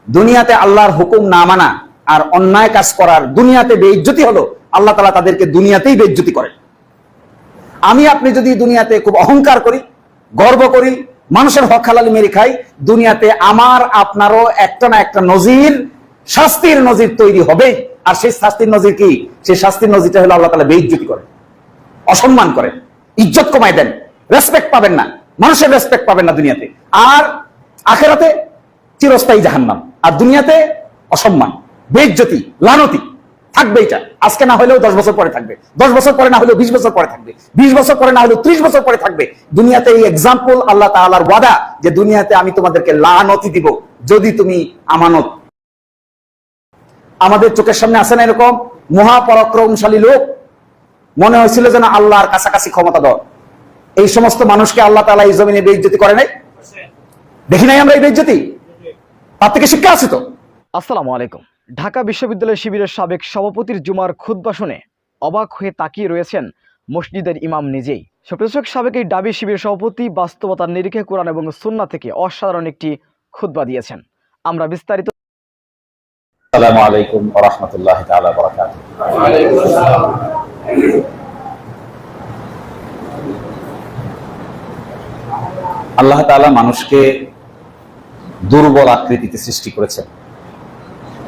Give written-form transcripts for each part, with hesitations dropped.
দুনিয়াতে আল্লাহর হুকুম না মানা আর অন্যায় কাজ করার দুনিয়াতে বেইজ্জতি হলো, আল্লাহ তাআলা তাদেরকে দুনিয়াতেই বেইজ্জতি করেন। আমি আপনি যদি দুনিয়াতে খুব অহংকার করি, গর্ব করি, মানুষের হক হালালি মেরে খাই, দুনিয়াতে আমার আপনারও একটা না একটা নজির, শাস্তির নজির তৈরি হবে। আর সেই শাস্তির নজির কি? সেই শাস্তির নজিরটা হলো আল্লাহ তাআলা বেইজ্জতি করেন, অসম্মান করেন, ইজ্জত কমায় দেন, রেসপেক্ট পাবেন না, মানুষের রেসপেক্ট পাবেন না দুনিয়াতে। আর আখিরাতে চিরস্থায়ী জাহান্নাম। আর দুনিয়াতে অসম্মান, বেইজ্জতি, লানতি থাকবে। এটা আজকে না হলেও 10 বছর পরে থাকবে, 10 বছর পরে না হলেও 20 বছর পরে থাকবে, 20 বছর পরে না হলেও 30 বছর পরে থাকবে। দুনিয়াতে এই এক্সাম্পল আল্লাহ তাআলার ওয়াদা যে দুনিয়াতে আমি তোমাদেরকে লানতি দিব যদি তুমি আমানত। আমাদের চোখের সামনে আসে না এরকম মহাপরাক্রমশালী লোক, মনে হয়েছিল যেন আল্লাহর কাছাকাছি ক্ষমতাধর। এই সমস্ত মানুষকে আল্লাহ তাআলা এই জমিনে বেইজ্জতি করে নাই? দেখি নাই আমরা এই বেইজ্জতি? তার থেকে শিক্ষা আছে তো। আসসালামু আলাইকুম। ঢাকা বিশ্ববিদ্যালয় শিবিরের সাবেক সভাপতির জুমার খুতবা শুনে অবাক হয়ে তাকিয়ে রয়েছেন মসজিদের ইমাম নিজেই। সুপ্রদর্শক, সাবেক এই ডাবি শিবির সভাপতি বাস্তবতার নিরিখে কোরআন এবং সুন্নাহ থেকে অসাধারণ একটি খুতবা দিয়েছেন। আমরা বিস্তারিত। আসসালামু আলাইকুম ওয়া রাহমাতুল্লাহি তাআলা ওয়া বারাকাতুহু। ওয়া আলাইকুম আসসালাম। আল্লাহ তাআলা মানুষকে দুর্বল আকৃতিতে সৃষ্টি করেছেন।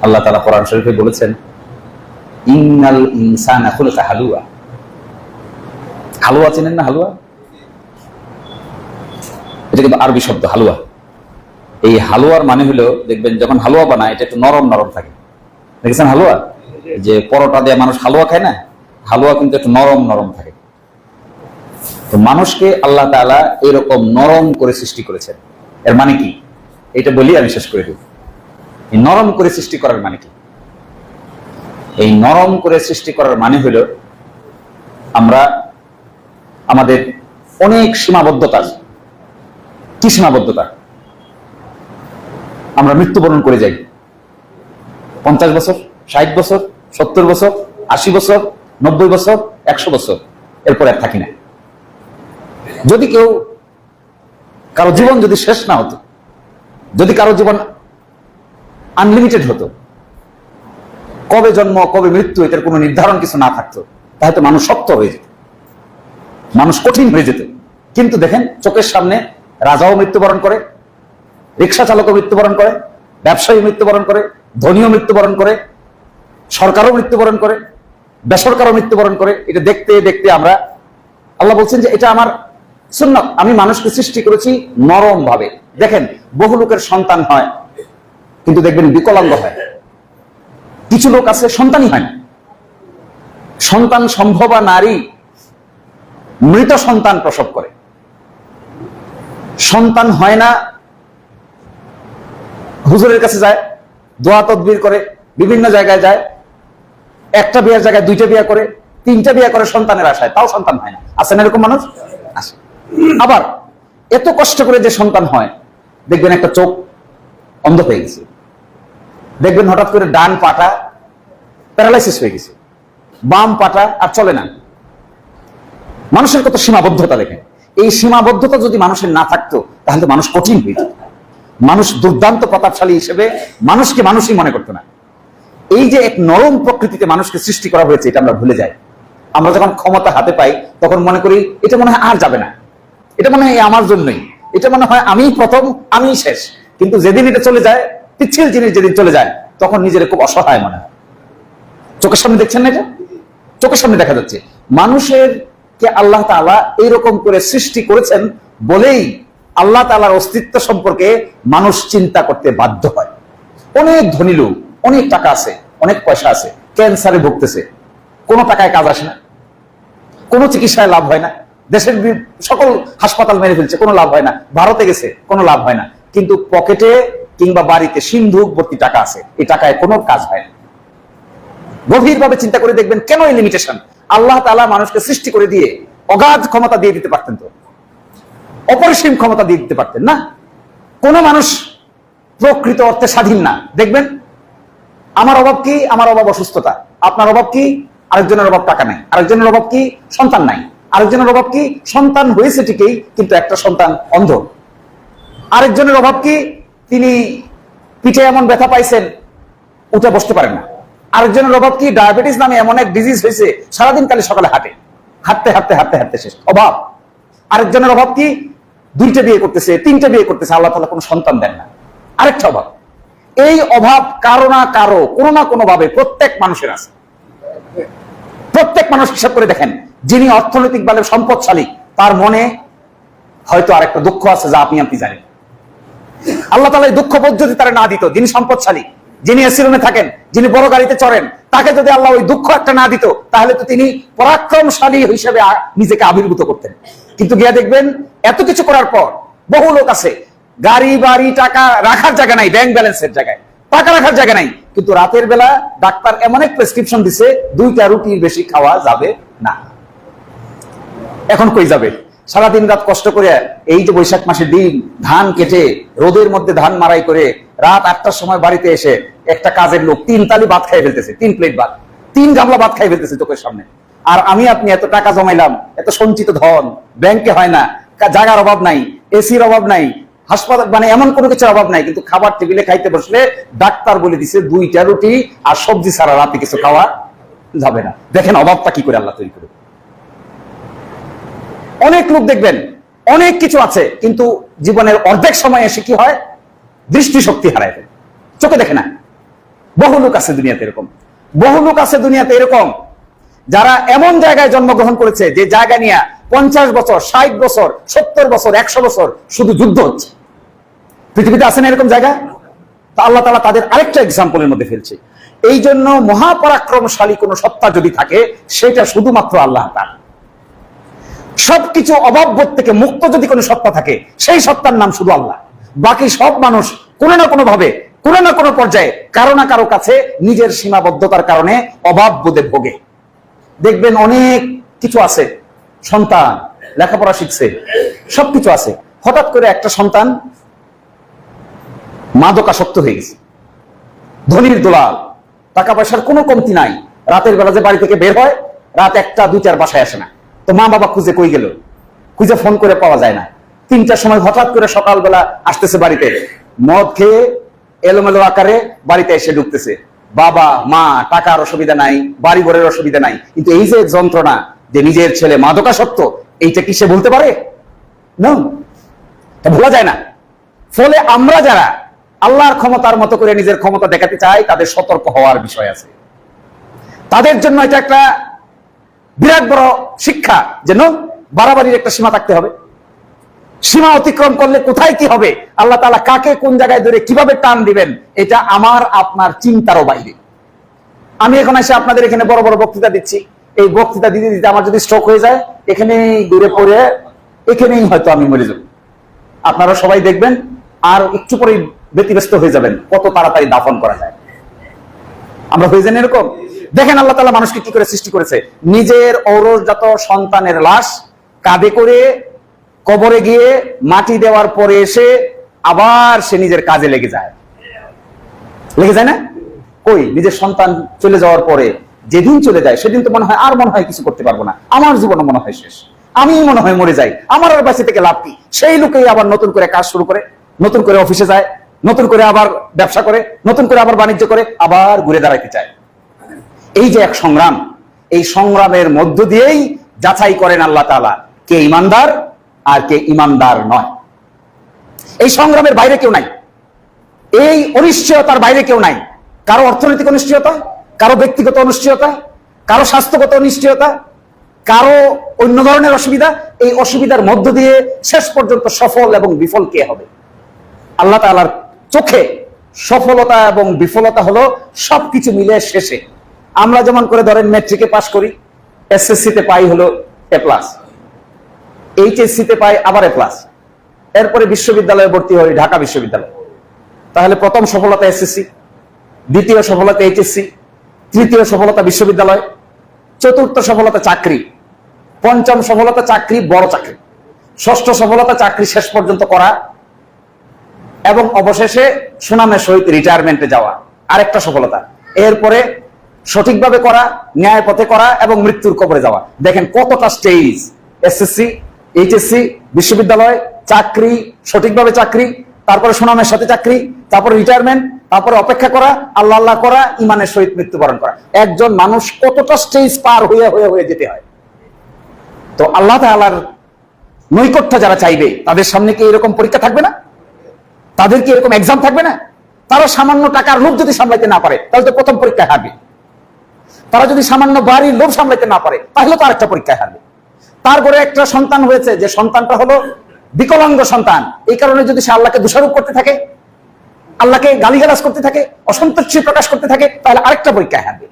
আল্লাহ তাআলা কোরআন শরীফে বলেছেন, ইন্নাল ইনসানা খুলিকা হালুয়া। হালুয়া চেনেন না? হালুয়া এটা কিন্তু আরবি শব্দ, হালুয়া। এই হালুয়ার মানে হলো, দেখবেন যখন হালুয়া বানায় এটা একটু নরম নরম থাকে। দেখেছেন হালুয়া? যে পরোটা দিয়ে মানুষ হালুয়া খায় না, হালুয়া কিন্তু একটু নরম নরম থাকে। তো মানুষকে আল্লাহ তাআলা এরকম নরম করে সৃষ্টি করেছেন। এর মানে কি? এটা বলি আমি শেষ করে দেব। এই নরম করে সৃষ্টি করার মানে কি? এই নরম করে সৃষ্টি করার মানে হলো আমরা আমাদের অনেক সীমাবদ্ধতা। কি সীমাবদ্ধতা? আমরা মৃত্যুবরণ করে যাই 50 বছর, 60 বছর, 70 বছর, 80 বছর, 90 বছর, 100 বছর, এরপর আর থাকি না। যদি কেউ কারো জীবন যদি শেষ না হতো, যদি কারো জীবন আনলিমিটেড হতো, কবে জন্ম কবে মৃত্যু এটার কোনো নির্ধারণ কিছু না থাকতো, তাহলে তো মানুষ শক্ত হয়ে যেত, মানুষ কঠিন হয়ে যেত। কিন্তু দেখেন চোখের সামনে রাজাও মৃত্যুবরণ করে, রিক্সা চালকও মৃত্যুবরণ করে, ব্যবসায়ী মৃত্যুবরণ করে, ধনীও মৃত্যুবরণ করে, সরকারও মৃত্যুবরণ করে, বেসরকারও মৃত্যুবরণ করে। এটা দেখতে দেখতে আমরা, আল্লাহ বলছেন যে এটা আমার সুন্নাত, আমি মানুষকে সৃষ্টি করেছি নরম ভাবে। দেখেন বহু লোকের সন্তান হয় কিন্তু দেখবেন বিকলাঙ্গ হয়। কিছু লোক আছে সন্তানই হয় না। সন্তান সম্ভবা নারী মৃত সন্তান প্রসব করে। সন্তান হয় না, হুজুরের কাছে যায়, দোয়া তদবির করে, বিভিন্ন জায়গায় যায়, একটা বিয়ের জায়গায় 2টা বিয়ে করে, 3টা বিয়ে করে সন্তানের আশায়, তাও সন্তান হয় না। আছে না এরকম মানুষ? আছে। আবার এত কষ্ট করে যে সন্তান হয়, দেখবেন একটা চোখ অন্ধ হয়ে গেছে, দেখবেন হঠাৎ করে ডান পাটা প্যারালাইসিস হয়ে গেছে, বাম পাটা আর চলে না। মানুষের কত সীমাবদ্ধতা দেখেন। এই সীমাবদ্ধতা যদি মানুষের না থাকতো তাহলে মানুষ কঠিন হয়ে যেত। মানুষ দুর্দান্ত প্রতাপশালী হিসেবে মানুষকে মানুষই মনে করতো না। এই যে এক নরম প্রকৃতিতে মানুষকে সৃষ্টি করা হয়েছে, এটা আমরা ভুলে যাই। আমরা যখন ক্ষমতা হাতে পাই তখন মনে করি এটা মনে হয় আর যাবে না, এটা মনে হয় আমার জন্যই, এটা মনে হয় আমি প্রথম, আমি শেষ। কিন্তু যেদিন এটা চলে যায়, পিচ্ছিল জিনিস যেদিন চলে যায়, তখন নিজের খুব অসহায় মনে হয়। চোখের সামনে দেখছেন না? এটা চোখের সামনে দেখা যাচ্ছে। মানুষের কে আল্লাহ তাআলা এইরকম করে সৃষ্টি করেছেন বলেই আল্লাহ তাআলার অস্তিত্ব সম্পর্কে মানুষ চিন্তা করতে বাধ্য হয়। অনেক ধনী লোক, অনেক টাকা আছে, অনেক পয়সা আছে, ক্যান্সারে ভুগতেছে, কোনো টাকায় কাজ আসে না, কোনো চিকিৎসায় লাভ হয় না, দেশের সকল হাসপাতাল মেরে ফেলছে, কোনো লাভ হয় না, ভারতে গেছে, কোনো লাভ হয় না, কিন্তু পকেটে কিংবা বাড়িতে সিন্ধুক ভর্তি টাকা আছে, এই টাকায় কোনো কাজ হয় না। গভীরভাবে চিন্তা করে দেখবেন কেন এই লিমিটেশন। আল্লাহ তাআলা মানুষকে সৃষ্টি করে দিয়ে অগাধ ক্ষমতা দিয়ে দিতে পারতেন, তো অপরিসীম ক্ষমতা দিয়ে দিতে পারতেন না? কোন মানুষ প্রকৃত অর্থে স্বাধীন না। দেখবেন আমার অভাব কি? আমার অভাব অসুস্থতা। আপনার অভাব কি? আরেকজনের অভাব টাকা নাই। আরেকজনের অভাব কি? সন্তান নাই। আরেকজনের অভাব কি? সন্তান হয়েছে ঠিকই কিন্তু একটা সন্তান অন্ধ। আরেকজনের অভাব কি? তিনি পিঠে এমন ব্যথা পাইছেন উঠে বসতে পারেন না। আরেকজনের অভাব কি, ডায়াবেটিস নামে এমন এক ডিজিজ হয়েছে, সারাদিন কালে সকালে হাঁটতে শেষ, অভাব। আরেকজনের অভাব কি, 2টা বিয়ে করতেছে, 3টা বিয়ে করতেছে, আল্লাহ তাআলা কোনো সন্তান দেন না, আরেকটা অভাব। এই অভাব কারো না কারো কোনো না কোনো ভাবে প্রত্যেক মানুষের আছে। প্রত্যেক মানুষ হিসাব করে দেখেন, যিনি অর্থনৈতিকভাবে সম্পদশালী তার মনে হয়তো আরেকটা দুঃখ আছে যা আপনি জানেন। আল্লাহ তাআলা এই দুঃখবোধ যদি তারা না দিত, যিনি সম্পদশালী, যিনি এসি রুমে থাকেন, যিনি বড় গাড়িতে চড়েন, তাকে যদি আল্লাহ ওই দুঃখ একটা না দিত, তাহলে তো তিনি পরাক্রমশালী হিসেবে নিজেকে আবির্ভূত করতেন। কিন্তু গিয়া দেখবেন এত কিছু করার পর বহু লোক আছে, গাড়ি বাড়ি টাকা রাখার জায়গা নাই, ব্যাংক ব্যালেন্সের জায়গায় টাকা রাখার জায়গা নাই, কিন্তু রাতের বেলা ডাক্তার এমন এক প্রেসক্রিপশন দিছে 2টা রুটির বেশি খাওয়া যাবে না। এখন কই যাবে? সারাদিন রাত কষ্ট করে এই যে বৈশাখ মাসের দিন ধান কেটে রোদের মধ্যে ধান মারাই করে রাত 8টার সময় বাড়িতে এসে একটা কাজের লোক 3 তালি ভাত খাই ফেলতেছে, 3 প্লেট ভাত, 3 গামলা ভাত খাই ফেলতেছে চোখের সামনে। আর আমি আপনি এত টাকা জমাইলাম, এত সঞ্চিত ধন, ব্যাংকে হয় না, জায়গার অভাব নাই, এসির অভাব নাই, হাসপাতাল মানে এমন কোনো কিছুর অভাব নাই, কিন্তু খাবার টেবিলে খাইতে বসলে ডাক্তার বলে দিছে 2টা রুটি আর সবজি ছাড়া রাতে কিছু খাওয়া যাবে না। দেখেন অভাবটা কি করে আল্লাহ তৈরি করে। অনেক লোক দেখবেন অনেক কিছু আছে, কিন্তু জীবনের অর্ধেক সময় এসে কি হয়, দৃষ্টিশক্তি হারায় ফেলে, চোখে দেখে না। বহু লোক আছে দুনিয়াতে এরকম, বহু লোক আছে দুনিয়াতে এরকম যারা এমন জায়গায় জন্মগ্রহণ করেছে যে জায়গা নিয়ে 50 বছর 60 বছর 70 বছর 100 বছর শুধু যুদ্ধ হচ্ছে। পৃথিবীতে আছে না এরকম জায়গা? তা আল্লাহ তাআলা তাদের আরেকটা এক্সাম্পলের মধ্যে ফেলছে। এই জন্য মহাপরাক্রমশালী কোন সত্তা যদি থাকে সেটা শুধুমাত্র আল্লাহ তাআলা। সবকিছু অভাববোধ থেকে মুক্ত যদি কোনো সত্তা থাকে সেই সত্তার নাম শুধু আল্লাহ। বাকি সব মানুষ কোনো না কোনো ভাবে কোনো না কোনো পর্যায়ে কারো না কারো কাছে নিজের সীমাবদ্ধতার কারণে অভাব বোধে ভোগে। দেখবেন অনেক কিছু আছে, সন্তান লেখাপড়া শিখছে, সবকিছু আছে, হঠাৎ করে একটা সন্তান মাদকাসক্ত হয়ে গেছে, ধনীর দোলাল, টাকা পয়সার কোনো কমতি নাই, রাতের বেলা যে বাড়ি থেকে বের হয় রাত 1টা 2টার বাসায় আসে না, তো মা বাবা খুঁজে কই গেল, খুঁজে ফোন করে পাওয়া যায় না। 3টার সময় হঠাৎ করে সকালবেলা আসতেছে বাড়িতে, মদ খেয়ে এলোমেলো আকারে বাড়িতে এসে ঢুকতেছে। বাবা মা টাকার অসুবিধা নাই, বাড়ি ঘরের অসুবিধা নাই, কিন্তু এই যে যন্ত্রণা যে নিজের ছেলে মাদকাসক্ত, এইটা কি সে বলতে পারে? না, ভোলা যায় না। ফলে আমরা যারা আল্লাহর ক্ষমতার মতো করে নিজের ক্ষমতা দেখাতে চাই তাদের সতর্ক হওয়ার বিষয় আছে। তাদের জন্য এটা একটা বিরাট বড় শিক্ষা, যেন বাড়াবাড়ির একটা সীমা থাকতে হবে। সীমা অতিক্রম করলে কোথায় কি হবে, আল্লাহ তাআলা কাকে কোন জায়গায় ধরে কিভাবে টান দিবেন, এটা আমার আপনার চিন্তারও বাইরে। আমি এখন এসে আপনাদের এখানে বড় বড় বক্তৃতা দিচ্ছি, এই বক্তৃতা দিতে দিতে আমার যদি স্ট্রোক হয়ে যায়, এখানেই ঘুরে পড়ে এখানেই হয়তো আমি মরে যাব। আপনারা সবাই দেখবেন আর একটু পরেই ব্যতিব্যস্ত হয়ে যাবেন কত তাড়াতাড়ি দাফন করা যায়। আমরা হয়ে যান এরকম। দেখেন আল্লাহ তাআলা মানুষকে কি করে সৃষ্টি করেছে, নিজের ঔরসজাত সন্তানের লাশ কাঁধে করে কবরে গিয়ে মাটি দেওয়ার পরে এসে আবার সে নিজের কাজে লেগে যায় না? কই, নিজের সন্তান চলে যাওয়ার পরে যেদিন চলে যায় সেদিন তো মনে হয় আর মনে হয় কিছু করতে পারবো না, আমার জীবন মনে হয় শেষ, আমি মনে হয় মরে যাই, আমার আর বেঁচে থেকে লাভ কি? সেই লোকেই আবার নতুন করে কাজ শুরু করে, নতুন করে অফিসে যায়, নতুন করে আবার ব্যবসা করে, নতুন করে আবার বাণিজ্য করে, আবার ঘুরে দাঁড়াইতে চায়। এই যে এক সংগ্রাম, এই সংগ্রামের মধ্য দিয়েই যাচাই করেন আল্লাহ তাআলা কে ইমানদার আর কে ইমানদার নয়। এই সংগ্রামের বাইরে কেউ নাই, এই অনিশ্চয়তার বাইরে কেউ নাই। কারো অর্থনৈতিক অনিশ্চয়তা, কারো ব্যক্তিগত অনিশ্চয়তা, কারো স্বাস্থ্যগত অনিশ্চয়তা, কারো অন্য ধরনের অসুবিধা, এই অসুবিধার মধ্য দিয়ে শেষ পর্যন্ত সফল এবং বিফল কে হবে? আল্লাহ তাআলার চোখে সফলতা এবং বিফলতা হলো সবকিছু মিলে শেষে। আমরা যেমন করে ধরেন ম্যাট্রিকে পাস করি, এসএসসিতে পাই হলো এ প্লাস, এইচএসসিতে পাই আবার এ প্লাস, এরপরে বিশ্ববিদ্যালয়ে ভর্তি হই ঢাকা বিশ্ববিদ্যালয়। তাহলে প্রথম সফলতা এসএসসি, দ্বিতীয় সফলতা এইচএসসি, তৃতীয় সফলতা বিশ্ববিদ্যালয়, চতুর্থ সফলতা চাকরি, পঞ্চম সফলতা চাকরি, বড় চাকরি, ষষ্ঠ সফলতা চাকরি শেষ পর্যন্ত করা এবং অবশেষে সুনামের সহিত রিটায়ারমেন্টে যাওয়া, আরেকটা সফলতা। এরপরে সঠিকভাবে করা, ন্যায় পথে করা এবং মৃত্যুর কবরে যাওয়া। দেখেন কতটা স্টেজ, এসএসসি, এইচএসসি, বিশ্ববিদ্যালয়, চাকরি, সঠিকভাবে চাকরি, তারপরে সুনামের সাথে চাকরি, তারপরে রিটায়ারমেন্ট, তারপরে অপেক্ষা করা, আল্লাহ আল্লাহ করা, ইমানের সহিত মৃত্যুবরণ করা। একজন মানুষ কতটা স্টেজ পার হয়ে যেতে হয়। তো আল্লাহ তাআলার নৈকট্য যারা চাইবে তাদের সামনে কি এরকম পরীক্ষা থাকবে না? তাদের কি এরকম এক্সাম থাকবে না? তারা সামান্য টাকার লোভ যদি সামলাইতে না পারে তাহলে তো প্রথম পরীক্ষায় হারবে। তারা যদি সামান্য বাড়ির লোভ সামলাইতে না পারে তাহলে তো আরেকটা পরীক্ষায় হারবে। তারপরে একটা সন্তান হয়েছে, যে সন্তানটা হলো বিকলাঙ্গ সন্তান, এই কারণে যদি সে আল্লাহকে দোষারোপ করতে থাকে, আল্লাহকে গালিগালাজ করতে থাকে, অসন্তুষ্টি প্রকাশ করতে থাকে, তাহলে আরেকটা পরীক্ষায় হারবে।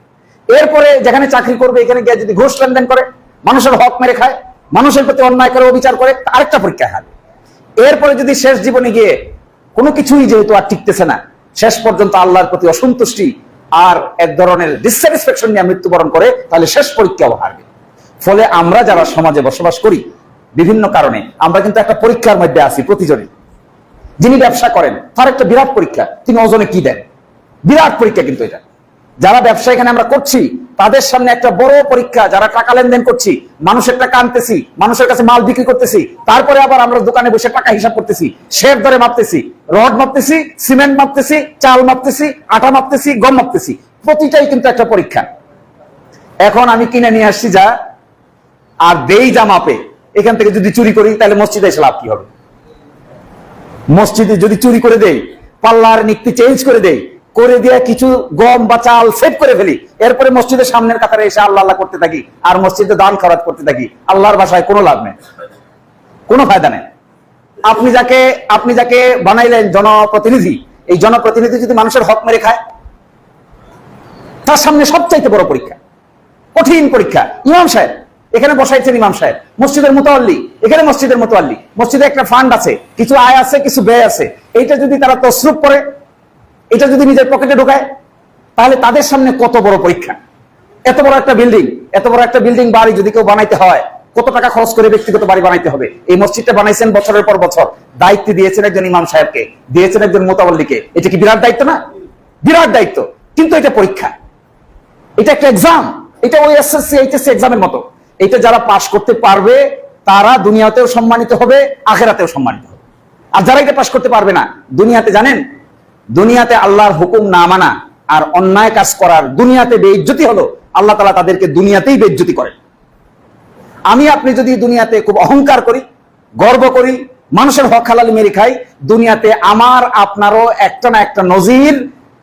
এরপরে যেখানে চাকরি করবে এখানে গিয়ে যদি ঘুষ লেনদেন করে, মানুষের হক মেরে খায়, মানুষের প্রতি অন্যায় করে, অবিচার করে, আরেকটা পরীক্ষায় হারবে। এরপরে যদি শেষ জীবনে গিয়ে কোনো কিছুই যেহেতু আর টিকতেছে না, শেষ পর্যন্ত আল্লাহর প্রতি অসন্তুষ্টি আর এক ধরনের ডিসস্যাটিসফ্যাকশন নিয়ে মৃত্যুবরণ করে, তাহলে শেষ পরীক্ষাও হারবে। ফলে আমরা যারা সমাজে বসবাস করি বিভিন্ন কারণে আমরা কিন্তু একটা পরীক্ষার মধ্যে আছি প্রতিজনই। যিনি ব্যবসা করেন তার একটা বিরাট পরীক্ষা, তিনি ওজনে কি দেন, বিরাট পরীক্ষা কিন্তু এটা। যারা ব্যবসা এখানে আমরা করছি তাদের সামনে একটা বড় পরীক্ষা। যারা টাকা লেনদেন করছি, মানুষের টাকা আনতেছি, মানুষের কাছে মাল বিক্রি করতেছি, তারপরে আবার আমরা দোকানে বসে টাকা হিসাব করতেছি, শের দরে মাপতেছি, রড মাপতেছি, সিমেন্ট মাপতেছি, চাল মাপতেছি, আটা মাপতেছি, গম মাপতেছি, প্রতিটাই কিন্তু একটা পরীক্ষা। এখন আমি কিনে নিয়ে আসছি যা আর দেই যা মাপে, এখান থেকে যদি চুরি করি তাহলে মসজিদে এসে লাভ কি হবে? মসজিদে যদি চুরি করে দেই, পাল্লার নিক্তি চেঞ্জ করে দেই, করে দিয়ে কিছু গম বা চাল সেভ করে ফেলি, এরপরে মসজিদের সামনের কাতারে এসে আল্লাহ আল্লাহ করতে থাকি আর মসজিদে দান খরচ করতে থাকি, আল্লাহর ভাষায় কোনো লাভ নেই, কোনো ফায়দা নেই। আপনি যাকে বানাইলেন জনপ্রতিনিধি, এই জনপ্রতিনিধি যদি মানুষের হক মেরে খায়, তার সামনে সবচাইতে বড় পরীক্ষা, কঠিন পরীক্ষা। ইমাম সাহেব এখানে বসাইছেন, ইমাম সাহেব মসজিদের মুতাওয়াল্লি, এখানে মসজিদের মুতাওয়াল্লি, মসজিদে একটা ফান্ড আছে, কিছু আয় আছে, কিছু ব্যয় আছে, এইটা যদি তারা তসরুফ করে, এটা যদি নিজের পকেটে ঢোকায়, তাহলে তাদের সামনে কত বড় পরীক্ষা। এত বড় একটা বিল্ডিং বাড়ি যদি কেউ বানাইতে হয়, কত টাকা খরচ করে ব্যক্তিগত বাড়ি বানাইতে হবে। এই মসজিদটা বানাইছেন বছরের পর বছর, দায়িত্ব দিয়েছেন একজন ইমাম সাহেবকে, দিয়েছেন একজন মুতাওয়াল্লিকে। এটা কি বিরাট দায়িত্ব না? বিরাট দায়িত্ব, কিন্তু এটা পরীক্ষা, এটা একটা এক্সাম। এটা ওই এসএসসি এইচএসসি এক্সামের মতো। এটা যারা পাশ করতে পারবে তারা দুনিয়াতেও সম্মানিত হবে, আখিরাতেও সম্মানিত হবে। আর যারা এটা পাশ করতে পারবে না, দুনিয়াতে জানেন, দুনিয়াতে আল্লাহর হুকুম না মানা আর অন্যায় কাজ করার দুনিয়াতে বেইজ্জতি হলো, আল্লাহ তাআলা তাদেরকে দুনিয়াতেই বেইজ্জতি করেন। আমি আপনি যদি দুনিয়াতে খুব অহংকার করি, গর্ব করি, মানুষের হক হালালি মেরে খাই, দুনিয়াতে আমার আপনারও একটা না একটা নজির,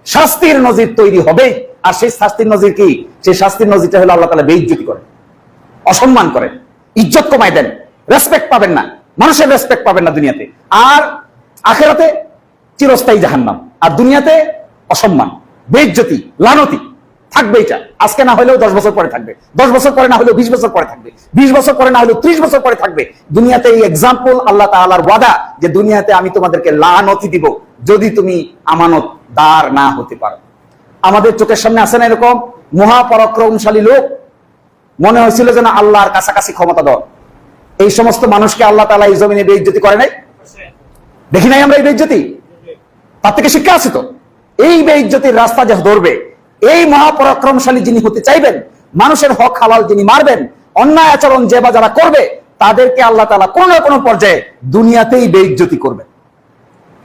শাস্তির নজির তৈরি হবে। আর সেই শাস্তির নজির কি? সেই শাস্তির নজিরটা হলো আল্লাহ তাআলা বেইজ্জতি করেন, অসম্মান করেন, ইজ্জত কমায় দেন, রেসপেক্ট পাবেন না, মানুষের রেসপেক্ট পাবেন না দুনিয়াতে। আর আখিরাতে চিরস্থায়ী জাহান্নাম। আর দুনিয়াতে অসম্মান, বেইজ্জতি, লানতি থাকবে। এটা আজকে না হলেও 10 বছর পরে থাকবে, 10 বছর পরে না হলেও 20 বছর পরে থাকবে, 20 বছর পরে না হলেও 30 বছর পরে থাকবে। দুনিয়াতে এই এক্সাম্পল আল্লাহ তাআলার ওয়াদা যে দুনিয়াতে আমি তোমাদেরকে লানতি দিব যদি তুমি আমানতদার না হতে পারো। আমাদের চোখের সামনে আসে না এরকম মহাপরাক্রমশালী লোক, মনে হয়েছিল যেন আল্লাহর কাছাকাছি ক্ষমতা দর। এই সমস্ত মানুষকে আল্লাহ তাআলা এই জমিনে বেইজ্জতি করে নাই? দেখি নাই আমরা এই বেইজ্জতি? তার থেকে শিক্ষা আছে তো। এই বেইজ্জতির রাস্তা যে ধরবে, এই মহাপরাক্রমশালী যিনি হতে চাইবেন, মানুষের হক হালাল যিনি মারবেন, অন্যায় আচরণ যে বা যারা করবে তাদেরকে আল্লাহ তাআলা কোনো না কোনো পর্যায়ে দুনিয়াতেই বেইজ্জতি করবেন।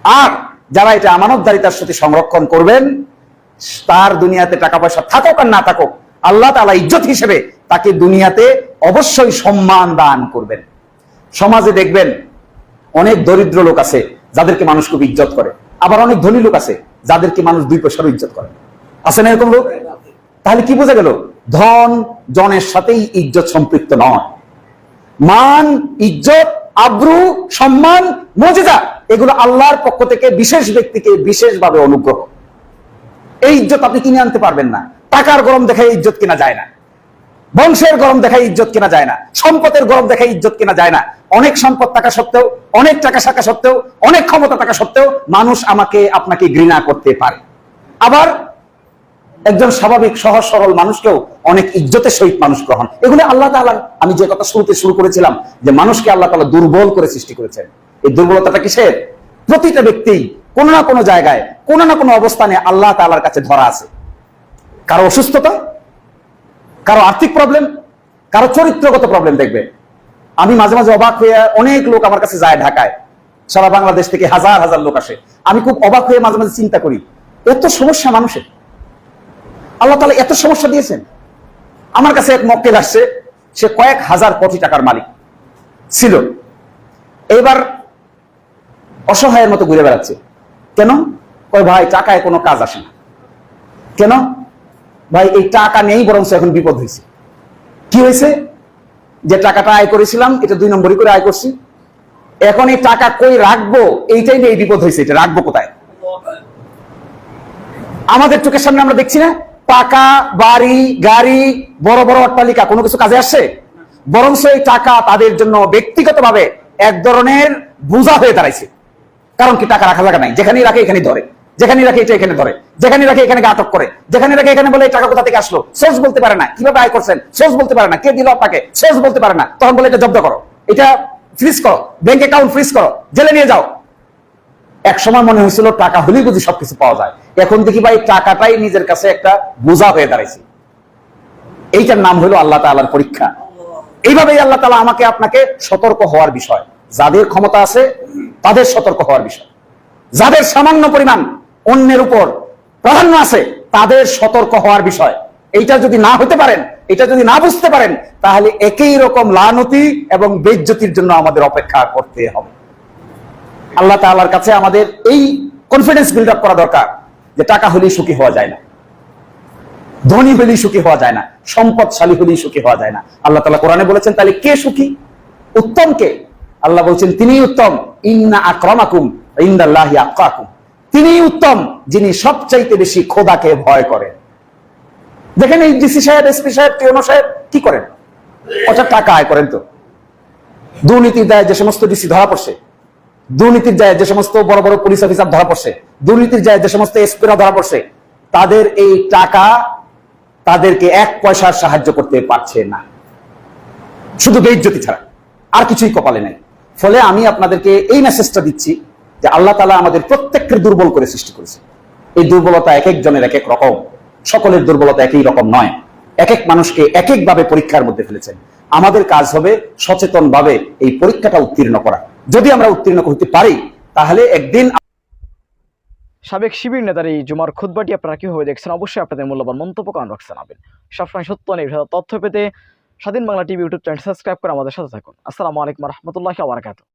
আর যারা এটা আমানতদারিতার সাথে সংরক্ষণ করবেন, তার দুনিয়াতে টাকা পয়সা থাকুক আর না থাকুক, আল্লাহ তাআলা ইজ্জত হিসেবে তাকে দুনিয়াতে অবশ্যই সম্মান দান করবেন। সমাজে দেখবেন অনেক দরিদ্র লোক আছে যাদেরকে মানুষ খুব ইজ্জত করে, আবার অনেক ধনী লোক আছে যাদেরকে মানুষ 2 পয়সারও ইজ্জত করে। আছে না এরকম লোক? তাহলে কি বোঝা গেল? ধন জনের সাথেই ইজ্জত সম্পৃক্ত নয়। মান, ইজ্জত, আব্রু, সম্মান, মর্যাদা এগুলো আল্লাহর পক্ষ থেকে বিশেষ ব্যক্তিকে বিশেষভাবে অনুগ্রহ। এই ইজ্জত আপনি কিনে আনতে পারবেন না। টাকার গরম দেখায় ইজ্জত কেনা যায় না, বংশের গরম দেখায় ইজ্জত কেনা যায় না, সম্পদের গরম দেখায় ইজ্জত কেনা যায় না। অনেক সম্পদ থাকা সত্ত্বেও, অনেক টাকা থাকা সত্ত্বেও, অনেক ক্ষমতা থাকা সত্ত্বেও মানুষ আমাকে আপনাকে ঘৃণা করতে পারে। আবার একজন স্বাভাবিক সহজ সরল মানুষকেও অনেক ইজ্জতের সহিত মানুষ গ্রহণ। এগুলো আল্লাহ তাআলা, আমি যে কথা শুরু করেছিলাম যে মানুষকে আল্লাহ তাআলা দুর্বল করে সৃষ্টি করেছেন। এই দুর্বলতাটা কিসের? প্রতিটা ব্যক্তি কোনো না কোনো জায়গায়, কোনো না কোনো অবস্থানে আল্লাহ তাআলার কাছে ধরা আছে। কারো অসুস্থতা, কারো আর্থিক প্রবলেম, কারো চরিত্রগত প্রবলেম। দেখবে আমি মাঝে মাঝে অবাক হয়ে, অনেক লোক আমার কাছে যায় ঢাকায়, সারা বাংলাদেশ থেকে হাজার হাজার লোক আসে। আমি খুব অবাক হয়ে মাঝে মাঝে চিন্তা করি, এত সমস্যা মানুষের, আল্লাহ তাআলা এত সমস্যা দিয়েছেন। আমার কাছে এক মক্কেল আসছে, সে কয়েক হাজার কোটি টাকার মালিক ছিল, এবার অসহায়ের মতো ঘুরে বেড়াচ্ছে। কেন? কয় ভাই টাকায় কোনো কাজ আসে না। কেন? ভাই এই টাকা নেই, বরং এখন বিপদ হয়েছে। কি হয়েছে? যে টাকাটা আয় করেছিলাম এটা 2 নম্বরই করে আয় করছি, এখন এই টাকা কই রাখবো এইটাই নিয়ে এই বিপদ হয়েছে, এটা রাখবো কোথায়? আমাদের চোখের সামনে আমরা দেখছি না টাকা, বাড়ি, গাড়ি, বড় বড় অট্টালিকা, কোনো কিছু কাজে আসছে? বরং এই টাকা তাদের জন্য ব্যক্তিগতভাবে এক ধরনের বোঝা হয়ে দাঁড়াইছে। কারণ কি? টাকা রাখা জায়গা নাই, যেখানেই রাখে এখানেই ধরে, যেখানেই রাখে এটা এখানে ধরে, যেখানে রাখে এখানে আটক করে, যেখানে রাখে এখানে বলে এই টাকা কোথা থেকে আসলো, সোর্স বলতে পারে না, কিভাবে আয় করছেন সোর্স বলতে পারে না, কে দিল আপনাকে সোর্স বলতে পারে না, তখন বলে এটা জব্দ করো, এটা ফ্রিজ করো, ব্যাংক অ্যাকাউন্ট ফ্রিজ করো, জেলে নিয়ে যাও। এক সময় মনে হয়েছিল টাকা হলেই বুঝি সবকিছু পাওয়া যায়, এখন দেখি ভাই টাকাটাই নিজের কাছে একটা বোঝা হয়ে দাঁড়াইছে। এইটার নাম হলো আল্লাহ তাআলার পরীক্ষা। এইভাবেই আল্লাহ তাআলা আমাকে আপনাকে সতর্ক হওয়ার বিষয়, যাদের ক্ষমতা আছে তাদের সতর্ক হওয়ার বিষয়, যাদের সামান্য পরিমাণ অন্যের উপর প্রাধান্য আছে তাদের সতর্ক হওয়ার বিষয়। এইটা যদি না হতে পারেন, এটা যদি না বুঝতে পারেন, তাহলে একই রকম লানতি এবং বেইজ্জতির জন্য আমাদের অপেক্ষা করতে হবে। আল্লাহ তাআলার কাছে আমাদের এই কনফিডেন্স বিল্ড আপ করা দরকার যে টাকা হলেই সুখী হওয়া যায় না, ধনী হলেই সুখী হওয়া যায় না, সম্পদশালী হলেই সুখী হওয়া যায় না। আল্লাহ তাআলা কোরআনে বলেছেন তাহলে কে সুখী, উত্তম কে? আল্লাহ বলছেন তিনিই উত্তম, ইন্না আকরামাকুম ইনদাল্লাহি আতকাকুম। তিনিই উত্তম যিনি সবচাইতে বেশি খোদাকে ভয় করেন। দেখেন এই ডিসি সাহেব, এসপি সাহেব, টিওনো সাহেব কি করেন? ওটা টাকা আয় করেন। তো দুর্নীতির দায়ে যে সমস্ত ডিসি ধরা পড়ছে, দুর্নীতির দায়ে যে সমস্ত বড় বড় পুলিশ অফিসার ধরা পড়ছে, দুর্নীতির দায়ে যে সমস্ত এসপিরা ধরা পড়ছে, তাদের এই টাকা তাদেরকে 1 পয়সার সাহায্য করতে পারছে না, শুধু বেইজ্জতি ছাড়া আর কিছুই কপালে নেই। ফলে আমি আপনাদেরকে এই মেসেজটা দিচ্ছি যে আল্লাহ তাআলা আমাদের প্রত্যেককে দুর্বল করে সৃষ্টি করেছে। এই দুর্বলতা এক একজনের এক এক রকম, সকলের দুর্বলতা একই রকম নয়, এক এক মানুষকে এক এক ভাবে পরীক্ষার মধ্যে ফেলেছেন। আমাদের কাজ হবে সচেতন ভাবে এই পরীক্ষাটা উত্তীর্ণ করা। যদি আমরা উত্তীর্ণ করতে পারি তাহলে একদিন। সাবেক শিবির নেতার এই জুমার খুতবাটি আপনারা কিভাবে দেখছেন? অবশ্যই আপনাদের মূল্যবান মন্তব্য কমেন্ট বক্সে জানাবেন। সবসময় সত্য নির্ভর তথ্য পেতে স্বাধীন Bangla TV YouTube channel subscribe করে আমাদের সাথে থাকুন। আসসালামু আলাইকুম ওয়া রাহমাতুল্লাহি ওয়া বারাকাতুহু।